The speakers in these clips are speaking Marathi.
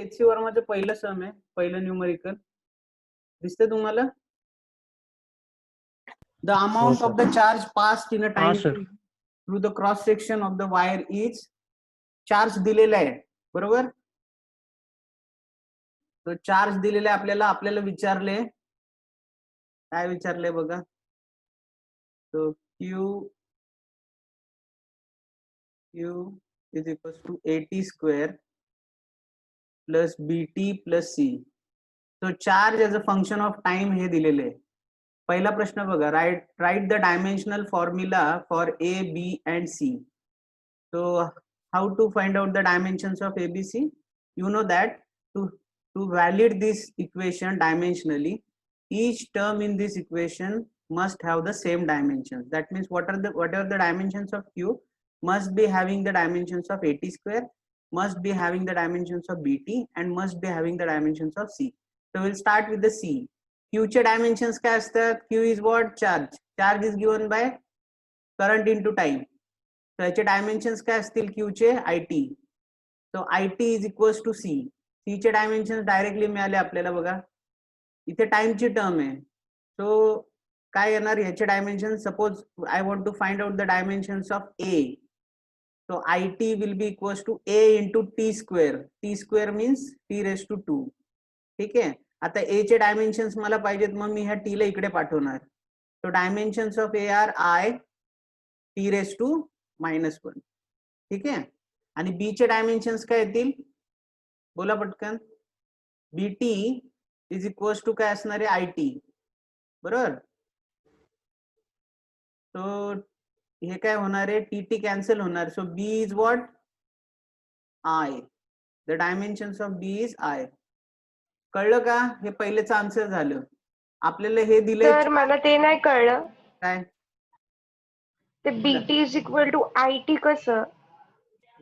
एच सी वर्माचं पहिलं सम आहे, पहिलं न्यूमरिकल दिसतंय तुम्हाला. The amount of the charge passed in a time through the cross section of the wire is, charge दिलेला आहे बरोबर. तो चार्ज दिलेला आहे आपल्याला, आपल्याला विचारले काय विचारले बघा. तो Q is equals to AT square plus BT plus C. So charge as a function of time हे दिलेले आहे. पहिला प्रश्न बघा, write the dimensional formula for A, B and C. So how to find out the dimensions of A, B, C? You know that to validate this equation dimensionally, each term in this equation must have the same dimensions. That means whatever the dimensions of Q must be having the dimensions of AT square, must be having the dimensions of BT and must be having the dimensions of C. So we'll start with the C. Q चे dimensions काय असतात? Q is what? Charge. Charge is given by current into time. So याचे dimensions काय असतील Q चे? IT. So IT is equals to C. C चे dimensions directly मिळाले आपल्याला बघा. इथे टाइम ची टर्म आहे. सो काय येणार ह्याचे dimension. Suppose I want to find out the dimensions of A. So IT will be equals to A into T square. T square means T raised to 2. ठीक आहे. आता A चे डायमेन्शन्स मला पाहिजेत, मग मी ह्या T ला इकडे पाठवणार. So dimensions of A are I T raised to -1. ठीक आहे. आणि B चे डायमेन्शन्स काय येतील बोला पटकन. BT is equals to काय असणार आहे IT बरोबर. सो हे काय होणार आहे टी टी कॅन्सल होणार. So B is what I. The dimensions of B is I. कळलं का? हे पहिलेच आन्सर झालं. आपल्याला हे दिलंय. सर मला ते नाही कळलं काय ते B T is equal to I T कसं.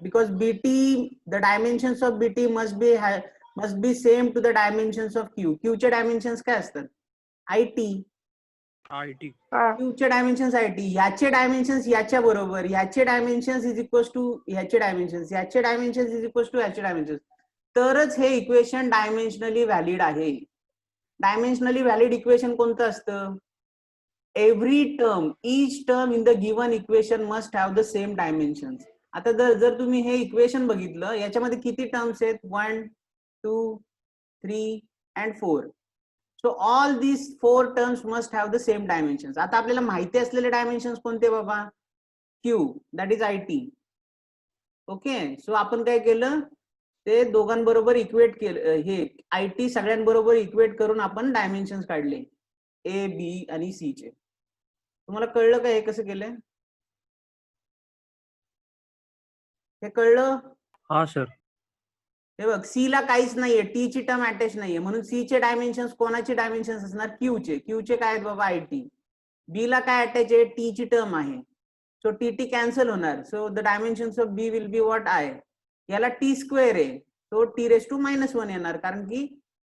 Because B T the dimensions of B T must be same to the dimensions of Q. Q चे डायमेन्शन्स काय असतात? आयटी. क्यू चे डायमेन्शन्स आयटी. याचे डायमेन्शन्स याच्या बरोबर, याचे डायमेन्शन्स इज इक्वल्स टू याचे डायमेन्शन्स, याचे डायमेन्शन्स इज इक्वल्स टू याचे डायमेन्शन्स. तरच हे इक्वेशन डायमेन्शनली व्हॅलिड आहे. डायमेन्शनली व्हॅलिड इक्वेशन कोणतं असतं? Every term, each term in the given equation must have the same dimensions. आता जर तुम्ही हे इक्वेशन बघितलं, याच्यामध्ये किती टर्म्स आहेत? 1 2 3 and 4. So all these 4 terms must have the same dimensions. आता आपल्याला माहिती असलेले डायमेन्शन्स कोणते बाबा? Q, that is IT. Okay. So आपण काय केलं, ते दोघांबरोबर इक्वेट केलं. हे IT सगळ्यांबरोबर इक्वेट करून आपण डायमेन्शन्स काढले A, B आणि C चे. तुम्हाला कळलं का हे कसं केलंय? हे कळलं? हा सर. हे बघ, सी ला काहीच नाहीये, टी ची टर्म अटॅच नाहीये, म्हणून सी चे डायमेन्शन्स कोणाचे डायमेन्शन्स असणार? क्यू चे. क्यू चे काय आहेत बाबा? आयटी. बी ला काय अटॅच आहे? टी ची टर्म आहे. सो टी टी कॅन्सल होणार. So the dimensions of B will be what? I. याला टी स्क्वेअर आहे, तो टी रेस टू -1 येणार, कारण की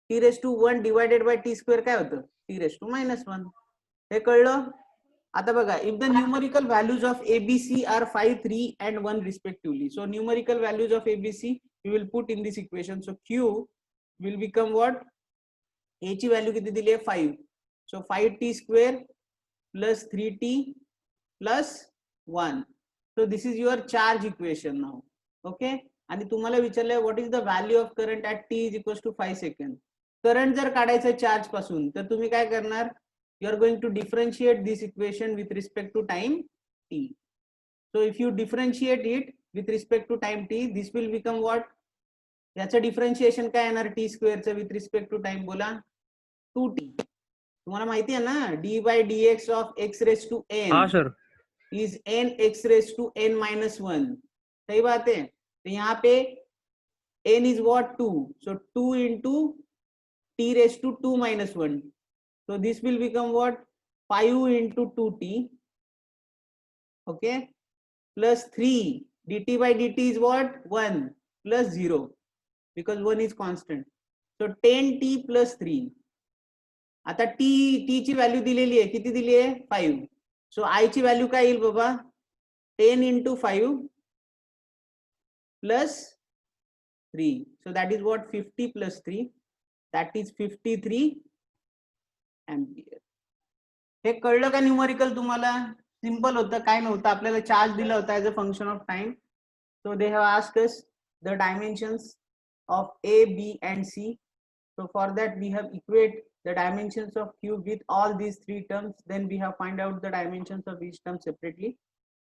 T raise to 1 divided by T square काय होतं? T raise to -1. हे कळलं? आता बघा, if the numerical values of ABC are 5 3 and 1 respectively. So numerical values of ABC we will put in this equation. So Q will become what? A ची व्हॅल्यू किती दिली आहे? 5. So 5t square plus 3t plus 1. So this is your charge equation now. Okay. आणि तुम्हाला विचारलंय what is the value of current at t is equals to 5 seconds. Current जर काढायचं चार्ज पासून, तर तुम्ही काय करणार? You are going to differentiate this equation with respect to time t. So if you differentiate it with respect to time t, this will become what? याचं डिफरन्शिएशन काय येणार t स्क्वेअर चं विथ रिस्पेक्ट टू टाइम? बोला. 2t. तुम्हाला माहिती आहे ना, d by dx of x raised to n. हाँ sir. is n x raised to n minus 1. सही बात है. तो यहाँ पे n is what? 2. So 2 into t raised to 2 minus 1. So this will become what? 5 into 2t, okay, plus 3 dt by dt is what? 1 plus 0 because 1 is constant. So 10t plus 3. आता t ची व्हॅल्यू दिलेली आहे, किती दिली आहे? 5. सो I ची व्हॅल्यू काय येईल बाबा? 10 into 5 plus 3. So that is what 50 plus 3, that is 53 ampere. हे कळलं का न्यूमरिकल तुम्हाला? सिंपल होतं, काय नव्हतं, आपल्याला चार्ज दिला होता as a function of time. So they have asked us the dimensions of A, B and C. So for that we have equate the dimensions of cube with all these three terms, then we have find out the dimensions of each term separately.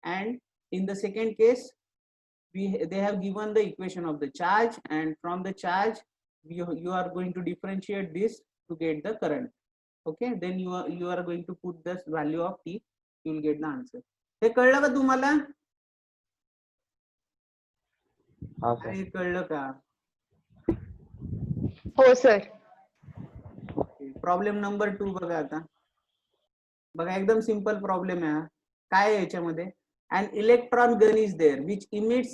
And in the second case they have given the equation of the charge, and from the charge you are going to differentiate this to get the current. Okay, then you are going to put this value of t, you will get the answer. हे कळलं का तुम्हाला? अरे कळलं का? हो सर. प्रॉब्लेम नंबर 2 बघा आता. बघा एकदम सिंपल प्रॉब्लेम आहे. काय आहे याच्यामध्ये? an electron gun is there which emits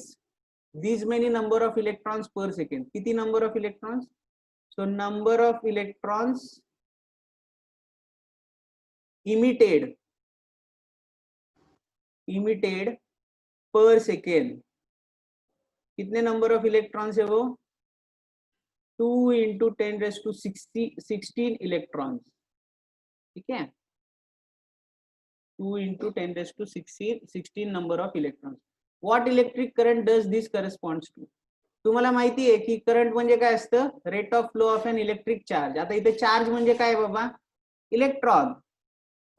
these many number of electrons per second. किती number of electrons? So number of electrons emitted per second. कितने नंबर ऑफ इलेक्ट्रॉन्स है वो? 2 into 10 raised to 16 इलेक्ट्रॉन्स. ठीक है, 2 into 10 raised to 16 number of electrons. What electric current does this corresponds to? तुम्हाला माहिती आहे की करंट म्हणजे काय असतं? Rate of flow of an electric charge. आता इथे चार्ज म्हणजे काय बाबा? Electron.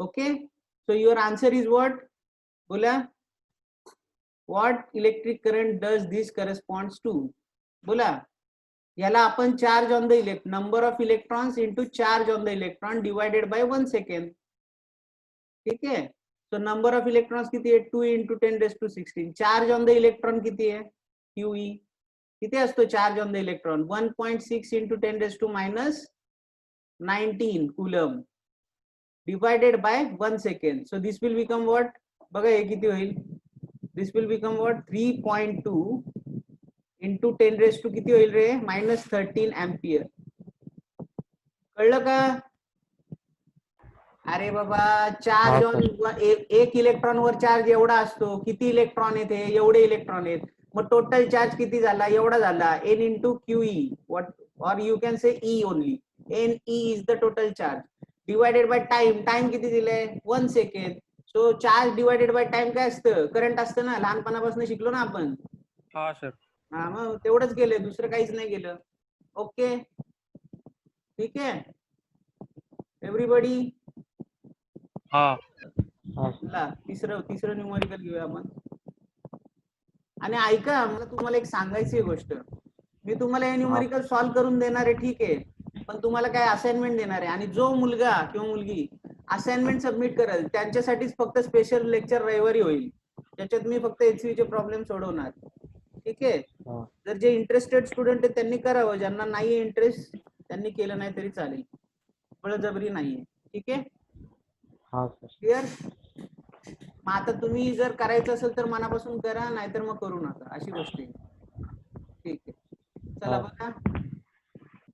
Okay, so your answer is what? बोला, what electric current does this corresponds to? बोला. याला आपण charge on the number of electrons into charge on the electron divided by 1 second. ठीक आहे, सो नंबर ऑफ इलेक्ट्रॉन्स किती आहे? 2 into 10 raised to 16. Charge on the electron किती आहे? QE. किती असतो charge on the electron? 1.6 into 10 raised to minus 19 coulomb divided by 1 second. So this will become what? बघा हे किती होईल? This will become what? 3.2 into 10 raised to किती होईल रे? minus 13 ampere. कळलं का? अरे बाबा, चार्ज ऑन एक इलेक्ट्रॉन वर चार्ज एवढा असतो. किती इलेक्ट्रॉन आहेत? एवढे इलेक्ट्रॉन आहेत. मग टोटल चार्ज किती झाला? एवढा झाला. n into QE, what, or you can say E only. NE is the total charge divided by time. Time किती दिलंय? 1 second. So charge divided by time काय असतं? करंट असतं ना, लहानपणापासून शिकलो ना आपण. हा सर. हा, मग तेवढंच केलंय, दुसरं काहीच नाही केलं. ओके, ठीक आहे एव्हरीबडी. हा, तिसरं न्यूमरिकल घेऊया आपण. आणि ऐका, मला तुम्हाला एक सांगायची गोष्ट. मी तुम्हाला हे न्यूमरिकल सॉल्व्ह करून देणार आहे, ठीक आहे, पण तुम्हाला काय असाइनमेंट देणार आहे. आणि जो मुलगा किंवा मुलगी असाइनमेंट सबमिट करेल त्यांच्यासाठीच फक्त स्पेशल लेक्चर रविवारी होईल. त्याच्यात मी फक्त HV चे प्रॉब्लेम सोडवणार. ठीक आहे, जर जे इंटरेस्टेड स्टुडंट आहेत त्यांनी करावं, ज्यांना नाही इंटरेस्ट त्यांनी केलं नाही तरी चालेल, बळजबरी नाहीये. ठीक आहे, क्लिअर? मग आता तुम्ही जर करायचं असेल तर मनापासून करा, नाहीतर मग करू नका, अशी गोष्ट आहे. ठीक आहे, चला बघा.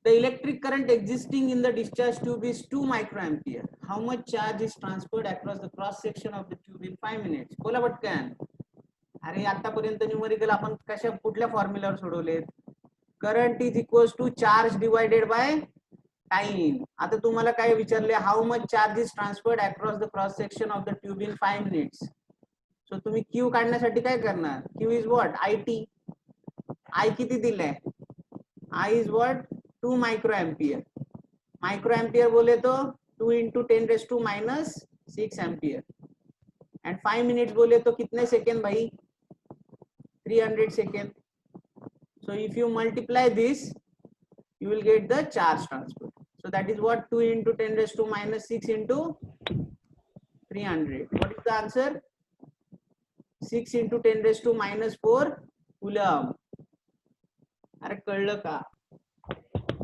The electric current existing in the discharge tube is 2 microampere. How much charge is transferred across the cross section of the tube in 5 minutes? बोला पटकन. अरे आतापर्यंत न्यूमरिकल आपण कुठल्या फॉर्म्युलावर सोडवलेत? Current is equals to charge divided by time. आता तुम्हाला काय विचारले? How much charge is transferred across the cross section of the tube in 5 minutes. So तुम्ही क्यू काढण्यासाठी काय करणार? Q is what? IT. I किती दिलाय? I is what? 2 microampere. Microampere बोले तो 2 into 10 raised to minus 6 ampere. And 5 minutes बोले तो कितने सेकेंड भाई? 300 second. So if you multiply this, you will get the charge transfer. So that is what? 2 into 10 raised to minus 6 into 300. What is the answer? 6 into 10 raised to minus 4 coulomb. अरे कळलं का?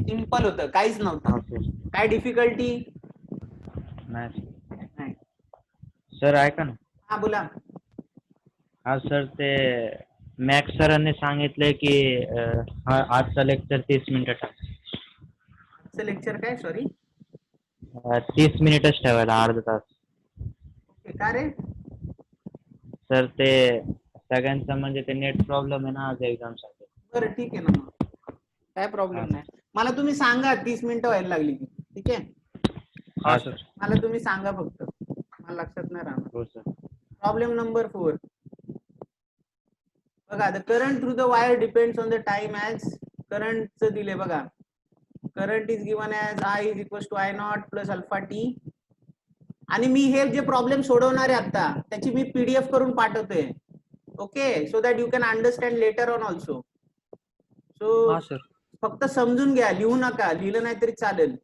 सिंपल होतं, काहीच नव्हतं. काय डिफिकल्टी नाही सर. ऐका ना. हा बोला. हा सर, ते मॅक्स सरांनी सांगितलंय की आजचं लेक्चर 30 मिनिटं टाक. आजचं लेक्चर काय? सॉरी, 30 मिनिटच ठेवायला, अर्धा तास. ओके, का रे? सर ते सगळ्यांचं म्हणजे ते नेट प्रॉब्लेम आहे ना आज एक्झामसाठी. बरं ठीक आहे ना, मग काय प्रॉब्लेम हा. नाही. मला तुम्ही सांगा 30 मिनिटं व्हायला लागली की, ठीक आहे. हा सर. मला तुम्ही सांगा फक्त, मला लक्षात नाही राहणार. हो सर. प्रॉब्लेम नंबर 4 बघा. The current through the wire depends on the time as करंटचं दिले बघा. Current is given as I is equal to I0 plus alpha T. आणि मी हे जे प्रॉब्लेम सोडवणार आहे आता त्याची मी PDF करून पाठवतोय. Okay, so that you can understand later on also. So हा सर. फक्त समजून घ्या, लिहू नका. लिहिलं नाही तरी चालेल.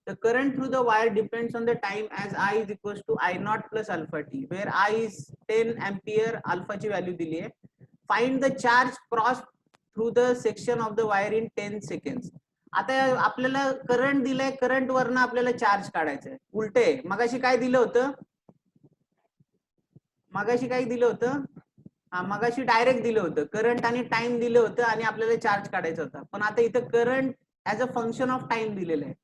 The current through the wire depends on the time as I is equals to I0 plus alpha t, where I is 10 ampere, alpha ची व्हॅल्यू दिली आहे. Find the charge crossed through the section of the wire in 10 seconds. आता आपल्याला करंट दिलंय, करंट वरनं आपल्याला चार्ज काढायचंय. उलटे मगाशी काय दिलं होतं, मगाशी काय दिलं होतं, हा मगाशी डायरेक्ट दिलं होतं. करंट आणि टाइम दिलं होतं आणि आपल्याला चार्ज काढायचा होता. पण आता इथं current as a function of time दिलेलं आहे.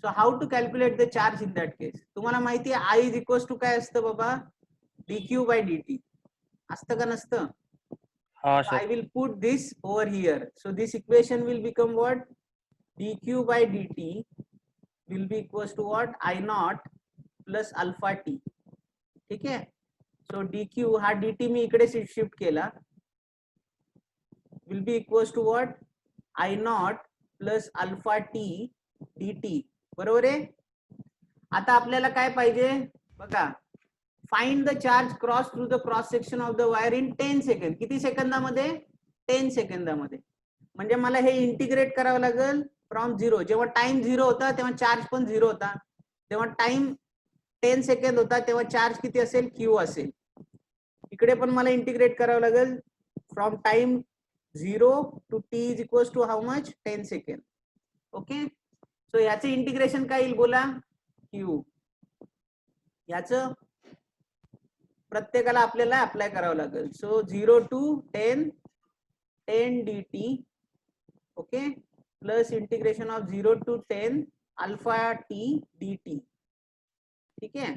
So how to calculate the charge in that case. तुम्हाला माहिती आहे I इज इक्वल टू काय असतं बाबा, dq बाय dt असतं का नसतं. हा I sir. will put this over here. So this equation will become what, dq by dt will be equals to what, I0 plus alpha t. ठीक आहे. सो dq हा dt मी इकडे शिफ्ट केला, will be equals to what, I0 plus alpha t dt. बरोबर आहे. आता आपल्याला काय पाहिजे बघा, find the charge cross through the cross section of the wire in 10 second. किती सेकंदामध्ये, 10 सेकंदामध्ये. म्हणजे मला हे इंटिग्रेट करावं लागेल फ्रॉम 0. जेव्हा टाइम 0 होता तेव्हा चार्ज पण 0 होता. जेव्हा टाइम 10 सेकंद होता तेव्हा चार्ज किती असेल, Q असेल. इकडे पण मला इंटिग्रेट करावं लागेल from time 0 to t is equal to how much, 10 second. Okay, so याचं इंटिग्रेशन काय येईल बोला, Q. याचं प्रत्येकाला आपल्याला अप्लाय करावं लागेल. So 0 to 10 dt, okay, plus integration of 0 to 10 alpha t dt. ठीक है.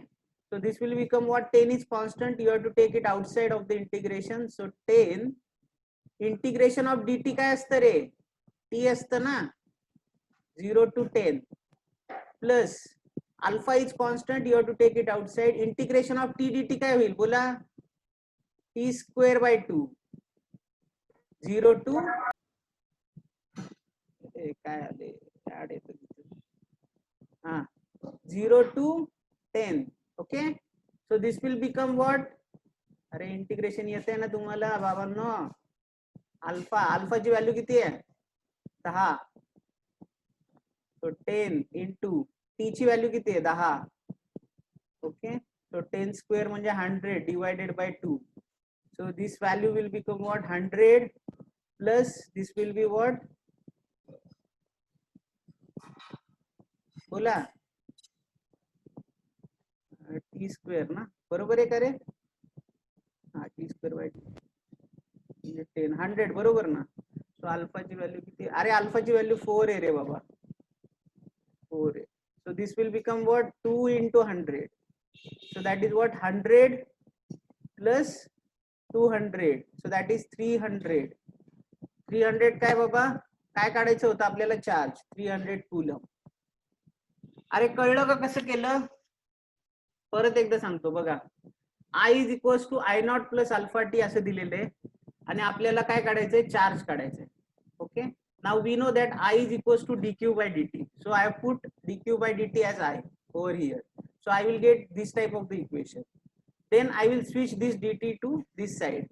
So this will become what, 10 is constant, you have to take it outside of the integration. So 10 integration of dt काय असतं रे, t असतं ना, 0 to 10 plus alpha is constant, you have to take it outside. Integration of t dt काय होईल बोला, t square by 2, 0 to काय आले, ऍड येतं, हा 0 to 10. Okay, so this will become what, अरे इंटिग्रेशन येते ना तुम्हाला बाबांनो. अल्फा, अल्फाची व्हॅल्यू किती आहे, 10. सो 10 इंटू टी ची व्हॅल्यू किती आहे, 10. ओके, सो 10 स्क्वेअर म्हणजे 100 divided by 2. So this value will become what, 100 plus this will be what, बोला टी स्क्वेअर ना, बरोबर आहे का रे, हा टी स्क्वेअर बाय 10, 100 बरोबर ना. सो अल्फाची व्हॅल्यू किती, अरे अल्फाची व्हॅल्यू 4 आहे रे बाबा, 4 आहे. So this will become what, 2 into 100. So that is what, 100 plus 200, so that is 300. 300 काय बाबा, काय काढायचं होतं आपल्याला, चार्ज 300 कूलम. अरे कळलं का कसं केलं, परत एकदा सांगतो बघा. I is equal to I0 plus alpha T असं दिलेलं आहे आणि आपल्याला काय काढायचंय, चार्ज काढायचंय. Okay, now we know that I is equal to dq by dt. So I put dq by dt as I over here. So I will get this type of the equation. Then I will switch this dt to this side.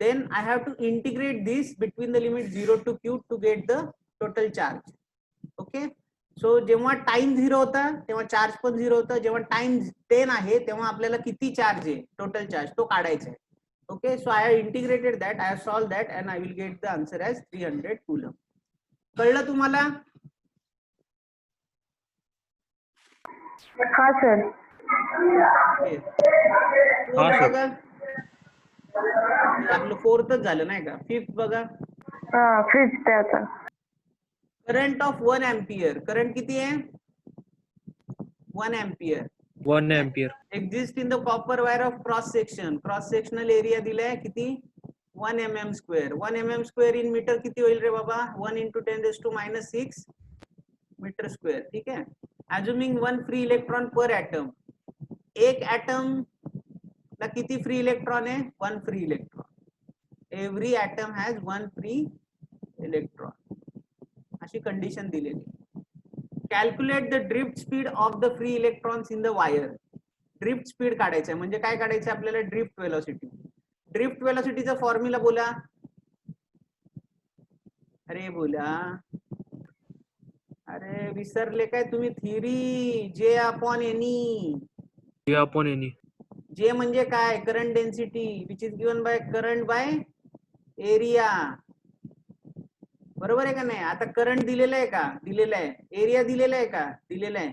Then I have to integrate this between the limit 0 to q to get the total charge. Okay. So जेव्हा टाइम 0 होता तेव्हा चार्ज पण 0 होता. जेव्हा टाइम 10 आहे तेव्हा आपल्याला किती चार्ज आहे, टोटल चार्ज, तो काढायचा आहे. Okay, so I have integrated that, I have solve that and I will get the answer as 300 coulomb. कळलं तुम्हाला? हा सर. हा सर. बघा, आपलं 4thच झालं नाही का, 5th बघा. हा, फिफ्थ आहे आता. करंट ऑफ 1 एम्पियर, करंट किती आहे, 1 ampere. 1 ampere exist in the copper wire of cross section. Cross sectional area दिलाय किती, 1 mm square. 1 mm square in metre किती होईल रे बाबा? 1 into 10⁻⁻6 मीटर स्क्वेअर. ठीक आहे. Assuming 1 free electron per atom. एक ऍटम ला किती फ्री इलेक्ट्रॉन आहे? 1 free electron. Every atom has 1 free electron. अशी कंडिशन दिलेली. Calculate the drift speed of the free electrons in the wire. Drift speed काढायचं आहे. म्हणजे काय काढायचं आपल्याला? Drift velocity. ड्रिफ्ट वेलोसिटीचा फॉर्म्युला बोला. अरे बोला. अरे विसरले काय तुम्ही? थिअरी जे अपॉन एनी. जे म्हणजे काय? Current density which is given by current by area. बरोबर आहे का नाही? आता करंट दिलेलं आहे का? दिलेलं आहे. एरिया दिलेला आहे का? दिलेला आहे.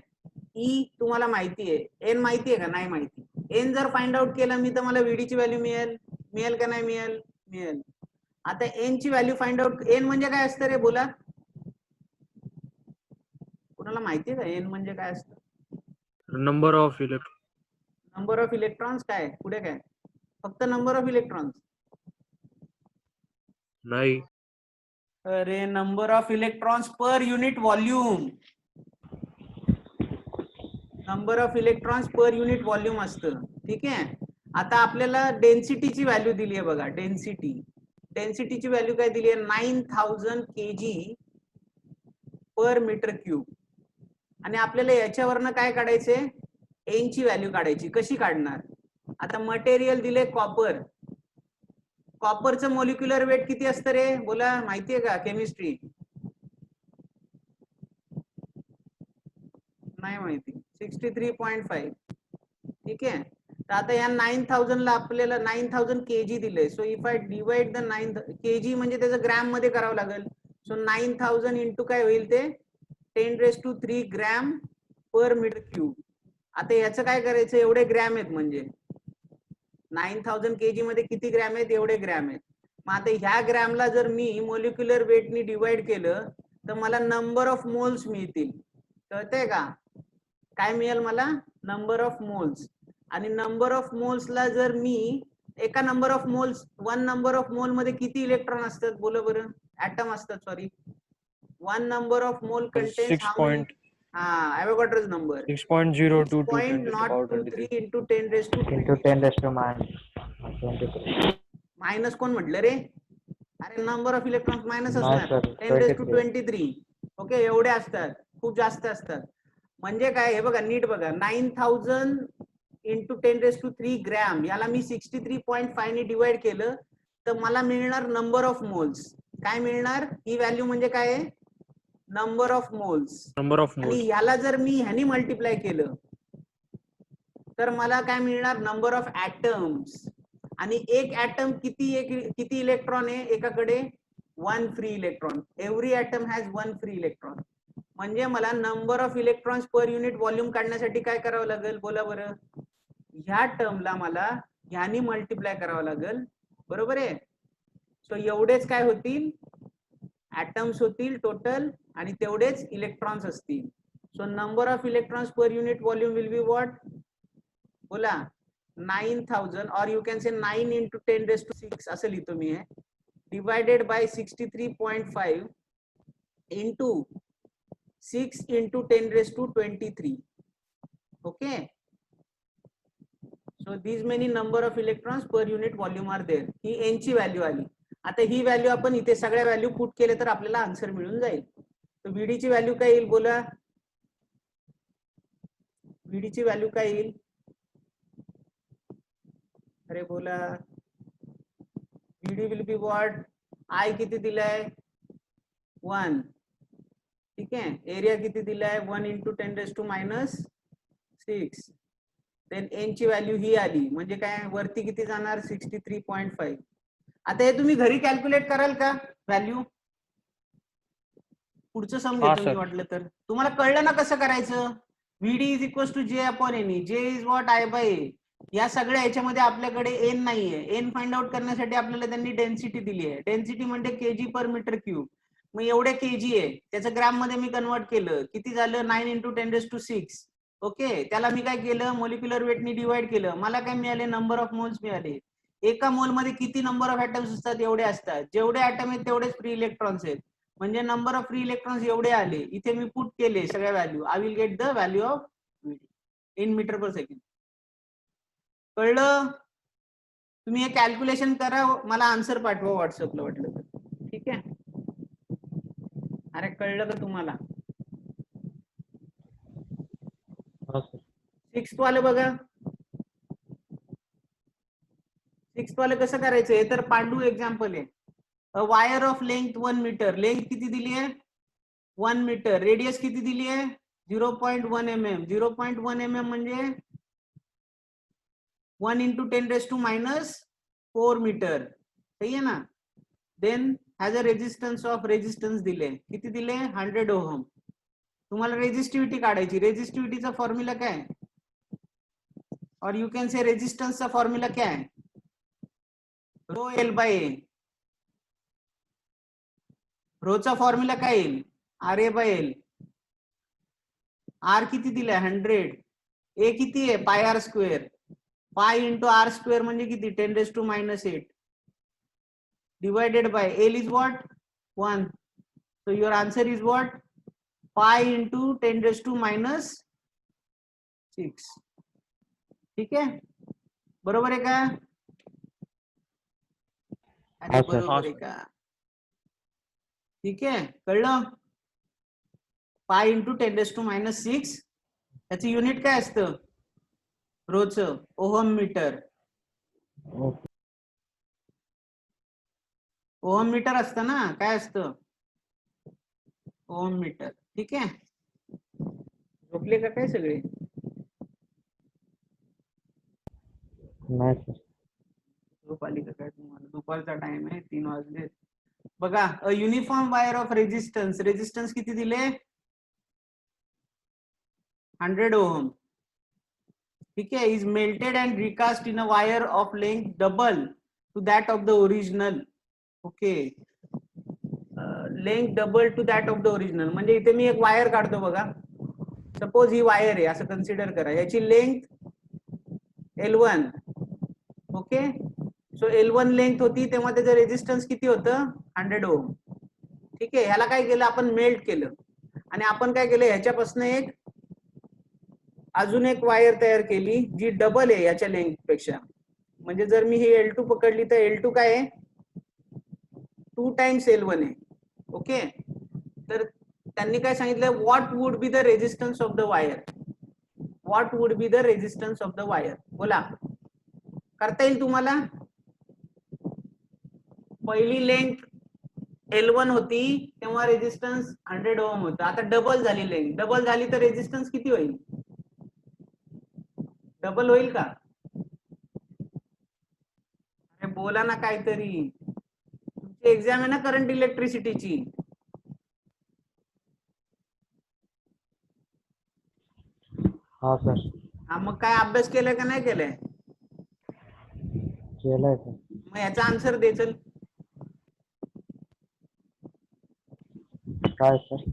ई तुम्हाला माहिती आहे. एन माहिती आहे का? नाही माहिती. एन जर फाइंड आउट केलं मी तर मला व्हीडी ची व्हॅल्यू मिळेल. मिळेल का नाही मिळेल? मिळेल. आता एन ची व्हॅल्यू फाइंड आउट. एन म्हणजे काय असतं रे? बोला. कोणाला माहिती आहे का एन म्हणजे काय असतं? Number of electron. Number of electrons. काय पुढे काय? फक्त नंबर ऑफ इलेक्ट्रॉन्स? नाही. अरे number of electrons per unit volume. Number of electrons per unit volume असतं. ठीक आहे. आता आपल्याला डेन्सिटीची व्हॅल्यू दिली आहे बघा. डेन्सिटी. डेन्सिटीची व्हॅल्यू काय दिली आहे? 9000 kg पर मीटर क्यूब. आणि आपल्याला याच्यावरनं काय काढायचे? एन ची व्हॅल्यू काढायची. कशी काढणार? आता मटेरियल दिले कॉपर. कॉपरचं मोलिक्युलर वेट किती असतं रे? बोला. माहितीये का? केमिस्ट्री नाही माहिती. 63.5. ठीक आहे. तर आता या 9000 ला आपल्याला 9000 kg दिले. So if I divide the 9 kg म्हणजे त्याचं ग्रॅम मध्ये करावं लागेल. सो 9000 इंटू काय होईल ते? 10⁻³ ग्रॅम पर मीटर क्यूब. आता याचं काय करायचं? एवढे ग्रॅम आहेत म्हणजे 9000 kg मध्ये किती ग्रॅम आहेत? एवढे ग्रॅम आहेत. मग आता ह्या ग्रॅमला जर मी मोलिक्युलर वेटनी डिवाइड केलं तर मला नंबर ऑफ मोल्स मिळतील. कळतंय का? काय मिळेल मला? Number of moles. आणि नंबर ऑफ मोल्सला जर मी एका number of moles 1 number of mole मध्ये किती इलेक्ट्रॉन असतात? बोला बरं. ऍटम असतात. Sorry. 1 number of mole contains 6 how many? point Avogadro's number. 6.022 6.023 into 10⁻²² into 10⁻23. Minus कोण म्हटलं रे? अरे नंबर ऑफ इलेक्ट्रॉन्स मायनस नाही असणार. sir, 10⁻23. ओके. एवढे असतात. खूप जास्त असतात. म्हणजे काय? हे बघा नीट बघा. 9000 इंटू 10⁻³ ग्रॅम याला मी 63.5 ने डिवाइड केलं तर मला मिळणार नंबर ऑफ मोल्स. काय मिळणार? ही व्हॅल्यू म्हणजे काय आहे? Number of moles. Number of आणि मोल्स. ह्याला जर मी ह्यानी मल्टिप्लाय केलं तर मला काय मिळणार? Number of atoms. आणि एक ऍटम किती इलेक्ट्रॉन आहे? एकाकडे 1 free electron. Every atom has 1 free electron. म्हणजे मला number of electrons per unit volume काढण्यासाठी काय करावं लागेल? बोला बरं. ह्या टर्मला मला ह्यानी मल्टिप्लाय करावं लागेल. बरोबर आहे. सो एवढेच काय होतील? ऍटम्स होतील टोटल. आणि तेवढेच इलेक्ट्रॉन्स असतील. So number of electrons per unit volume will be what? बोला. 9000 और यू कॅन से 9 into 10⁻6 असं लिहितो मी हे. Divided by 63.5 into 6 into 10⁻23. Okay. So these many number of electrons per unit volume are there. ही एन ची व्हॅल्यू आली. आता ही व्हॅल्यू आपण इथे सगळ्या व्हॅल्यू पुट केले तर आपल्याला आन्सर मिळून जाईल. तर व्हीडी ची व्हॅल्यू काय येईल? बोला. व्हीडी ची व्हॅल्यू काय येईल? अरे बोला. व्हीडी विल बी व्हॉट? आय किती दिलाय? 1. ठीक आहे. एरिया किती दिलाय? 1 into 10⁻⁻6. देन एन ची व्हॅल्यू ही आली. म्हणजे काय? वरती किती जाणार? 63.5. आता हे तुम्ही घरी कॅल्क्युलेट कराल का व्हॅल्यू? पुढचं सम हा, घेतो मी sir. वाटलं तर. तुम्हाला कळलं ना कसं करायचं? V D is equal to J upon N. J is what? I by A. या सगळ्या याच्यामध्ये आपल्याकडे एन नाहीये. एन फाइंड आउट करण्यासाठी आपल्याला त्यांनी डेन्सिटी दिली आहे. डेन्सिटी म्हणजे केजी पर मीटर क्यूब. मग एवढे केजी आहे. त्याचं ग्रॅम मध्ये मी कन्वर्ट केलं. किती झालं? 9 into 10⁻6. ओके. त्याला मी काय केलं? मोलिक्युलर वेटनी डिवाइड केलं. मला काय मिळाले? नंबर ऑफ मोल्स मिळाले. एका मोल मध्ये किती नंबर ऑफ ऍटम्स असतात एवढे असतात. जेवढे ऍटम आहेत तेवढेच फ्री इलेक्ट्रॉन्स आहेत. म्हणजे नंबर ऑफ फ्री इलेक्ट्रॉन्स एवढे आले. इथे मी पुट केले सगळ्या value. I will get the value of in metre per second. कळलं? तुम्ही हे कॅल्क्युलेशन करा, मला आन्सर पाठवा व्हॉट्सअपला वाटलं तर. ठीक आहे. अरे कळलं का तुम्हाला? हो सर. 6th वाले बघा. 6th वाले कसं करायचं? हे तर पांडू एक्झाम्पल आहे. A wire of length 1 metre. Length किती दिली आहे? 1 मीटर. रेडियस किती दिली आहे? 0.1 mm. 0.1 mm म्हणजे 1 × 10⁻⁴ मीटर. सही आहे ना? Then has a resistance of resistance दिले. किती दिले? 100 ओहम. तुम्हाला रेजिस्टिव्हिटी काढायची. रेजिस्टिव्हिटीचा फॉर्म्युला काय? और यू कैन से रेजिस्टन्सचा फॉर्म्युला क्या है? Rho L by A. रोचा फॉर्म्युला काय येईल? R A by L. R किती दिलाय? 100. ए किती आहे? Pi R square. Pi into R square म्हणजे किती? 10⁻⁸ divided by L is what? 1. So your answer is what? Pi into 10⁻⁶. ठीक आहे? बरोबर आहे का? अरे हा, सर. बरोबर आहे का? ठीक आहे, कळलं? Pi into 10⁻⁶. त्याचं युनिट काय असतं? रोचं ohm meter. Okay. Ohm meter असतं ना? काय असतं? Ohm meter. ठीक आहे. झोपले का काय सगळे? नाही सर. झोप आली का काय तुम्हाला? दुपारचा टाइम आहे, 3 वाजले. बघा, a uniform wire of resistance. Resistance किती दिले? 100 ओहम. ठीक आहे. Is melted and recast in a wire of length double two that of the original. Okay. Length double two that of the original म्हणजे इथे मी एक वायर काढतो बघा. सपोज ही वायर आहे असं कन्सिडर करा. याची length L1. Okay. So L1 length होती तेव्हा त्याचं रेजिस्टन्स किती होतं? 100 ओहम. ठीक आहे. ह्याला काय केलं आपण? मेल्ट केलं. आणि आपण काय केलं? ह्याच्यापासून एक अजून एक वायर तयार केली जी डबल आहे याच्या लेंथ पेक्षा. म्हणजे जर मी ही L2 पकडली तर L2 काय आहे? 2 टाइम्स L1 आहे. ओके. तर त्यांनी काय सांगितलं? What would be the resistance of the wire. What would be the resistance of the wire. बोला, करता येईल तुम्हाला? पहिली लेंथ L1 होती तेव्हा रेजिस्टन्स 100 ओहम होतं. आता डबल झाली लेंथ. डबल झाली तर रेजिस्टन्स किती होईल? डबल होईल का? अरे बोला ना काहीतरी. तुमची एक्झाम आहे ना करंट इलेक्ट्रिसिटीची. हा सर. हा, मग काय अभ्यास केलाय का नाही केलाय? केलंय सर. मग याचा आन्सर दे. चल. काय सर?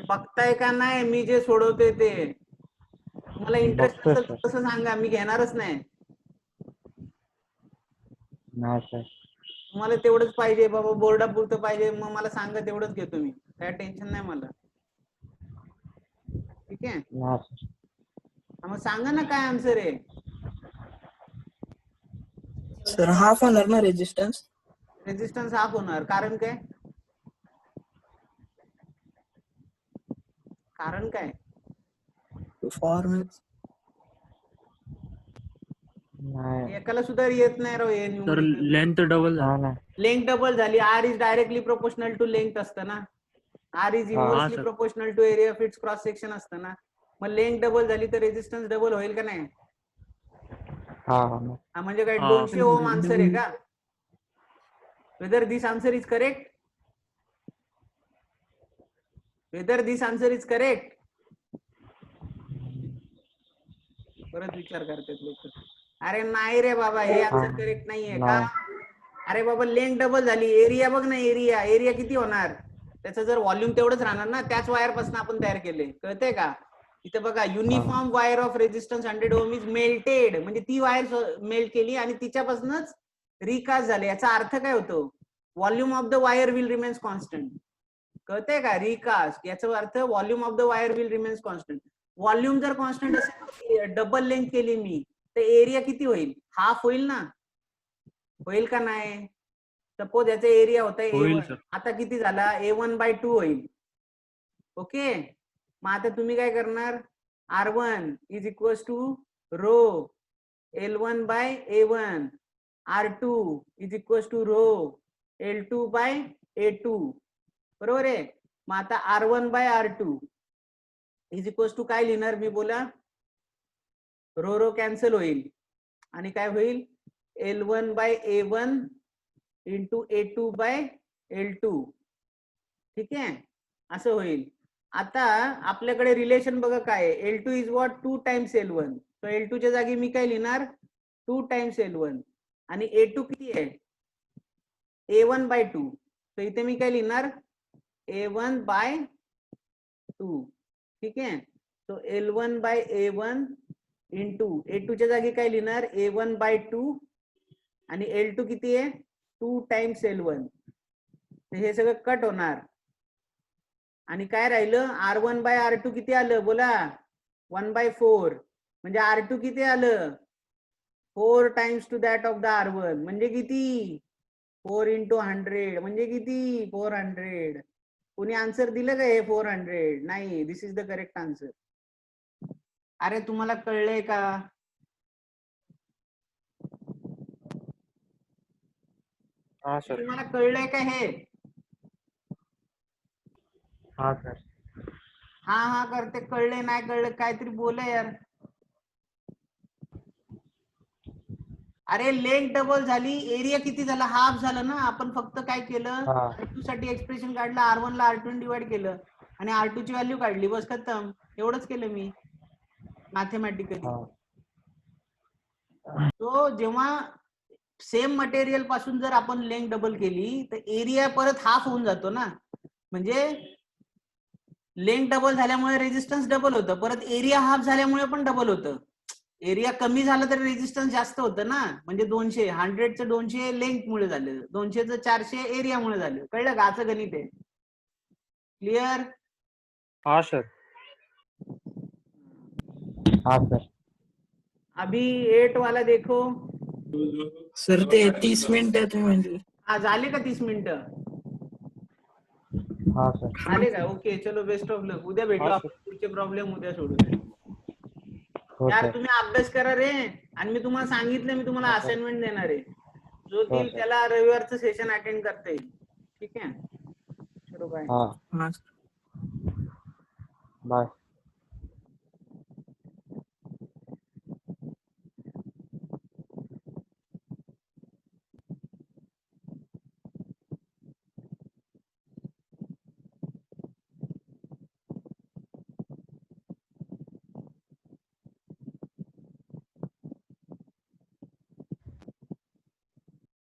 बघताय का नाही मी जे सोडवते ते? तुम्हाला इंटरेस्ट बघतोय असेल सर. तर तसं सांगा, मी घेणारच नाही. नाही सर. तुम्हाला तेवढंच पाहिजे बाबा, बोर्डापुरतं पाहिजे, मग मला सांगा, तेवढंच घेतो मी. काय टेन्शन नाही मला. ठीक आहे. नाही सर. मग सांगा ना काय आन्सर आहे. सर हाफ होणार ना रेजिस्टन्स? रेजिस्टन्स हाफ होणार. कारण काय? कारण काय? फॉर्म नाही. एकाला सुद्धा येत नाही राव हे सर numerical. लेंथ डबल नाही नाही. लेंथ डबल झाली. R is directly proportional to length असतं ना. R is inversely sir. Proportional to area of its cross section असतं ना. मग लेंथ डबल झाली तर रेजिस्टन्स डबल होईल का नाही? हा. हा, म्हणजे काय हा. 200 ओम आन्सर आहे का? Whether this answer is correct? Whether this answer is correct? परत विचार करतात लोक. अरे नाही रे बाबा, हे आन्सर करेक्ट नाहीये का? अरे बाबा, लेंथ डबल झाली. एरिया बघ ना. एरिया किती होणार? त्याचं जर व्हॉल्यूम तेवढंच राहणार ना. त्याच वायर पासून आपण तयार केले. कळतंय का? इथे बघा uniform wire of resistance 100 ohm is melted, म्हणजे ती वायर मेल्ट केली आणि तिच्यापासूनच रिकास्ट झाले. याचा अर्थ काय होतो? Volume of the wire will remains constant. कळतंय का? रिकास्ट याचा अर्थ volume of the wire will remains constant. Volume जर कॉन्स्टंट असेल, डबल लेंथ केली मी, तर एरिया किती होईल? हाफ होईल ना? होईल का नाही? सपोज याचा एरिया होता होईल A1, सर. आता किती झाला? A1/2 होईल. ओके, मग आता तुम्ही काय करणार? R1 is equal to rho L1/A1, R2 is equal to rho L2/A2. बरोबर आहे. मग आता R1/R2 इज इक्वल टू काय लिहिणार मी? बोला. रो कॅन्सल होईल आणि काय होईल? L1/A1 into A2/L2. ठीक आहे, असं होईल. आता आपल्याकडे रिलेशन बघा काय आहे? L2 is what? 2 times L1. तर L2 च्या जागी मी काय लिहिणार? 2 टाइम्स L1. आणि A2 किती आहे? A1/2. तर इथे मी काय लिहिणार? A1/2. ठीक आहे, तो L1/A1 इंटू A2 च्या जागी काय लिहिणार? A1/2. आणि L2 किती आहे? 2 टाइम्स L1. हे सगळं कट होणार आणि काय राहिलं? R1/R2 किती आलं? बोला. 1/4. म्हणजे R2 किती आलं? 4 times to that of the R1. म्हणजे किती? 4 इंटू 100. म्हणजे किती? 400. कोणी आन्सर दिलं का हे 400? नाही. दिस इज द करेक्ट आन्सर. अरे तुम्हाला कळलंय का? हा सर. तुम्हाला कळलंय का हे? हा सर. हा हा करते. कळले नाही कळलं काहीतरी बोला यार. अरे लेंथ डबल झाली, एरिया किती झाला? हाफ झाला ना. आपण फक्त काय केलं? हा. R2 साठी एक्सप्रेशन काढलं, R1 ला R2 डिवाइड केलं आणि R2 ची व्हॅल्यू काढली. बस खतम. एवढंच केलं मी मॅथमॅटिकली. हा. तो जेव्हा सेम मटेरियल पासून जर आपण लेंथ डबल केली तर एरिया परत हाफ होऊन जातो ना. म्हणजे लेंथ डबल झाल्यामुळे रेजिस्टन्स डबल होतं, परत एरिया हाफ झाल्यामुळे पण डबल होतं. एरिया कमी झाला तर रेजिस्टन्स जास्त होतं ना. म्हणजे 200, 100चं 200 लेंथ मुळे झालं, 200चं 400 एरिया मुळे झालं. कळलं का? असं गणित आहे. क्लिअर? हा सर. हा सर. अभी 8 वाला देखो. सर ते 30 मिनिटं तुम्ही म्हणजे हा झाले का 30 मिनिटं? हा सर. झाले का? ओके, चलो बेस्ट ऑफ लक. उद्या भेटू हा, आपण. पुढचे प्रॉब्लेम उद्या सोडूया. हो यार सर. तुम्ही अभ्यास करा रे. आणि मी तुम्हाला सांगितलं, मी तुम्हाला हो सर. असाइनमेंट देणार आहे. जो हो देईल सर. त्याला रविवारचं सेशन अटेंड करता येईल. ठीक आहे, चलो बाय. हा. हा बाय.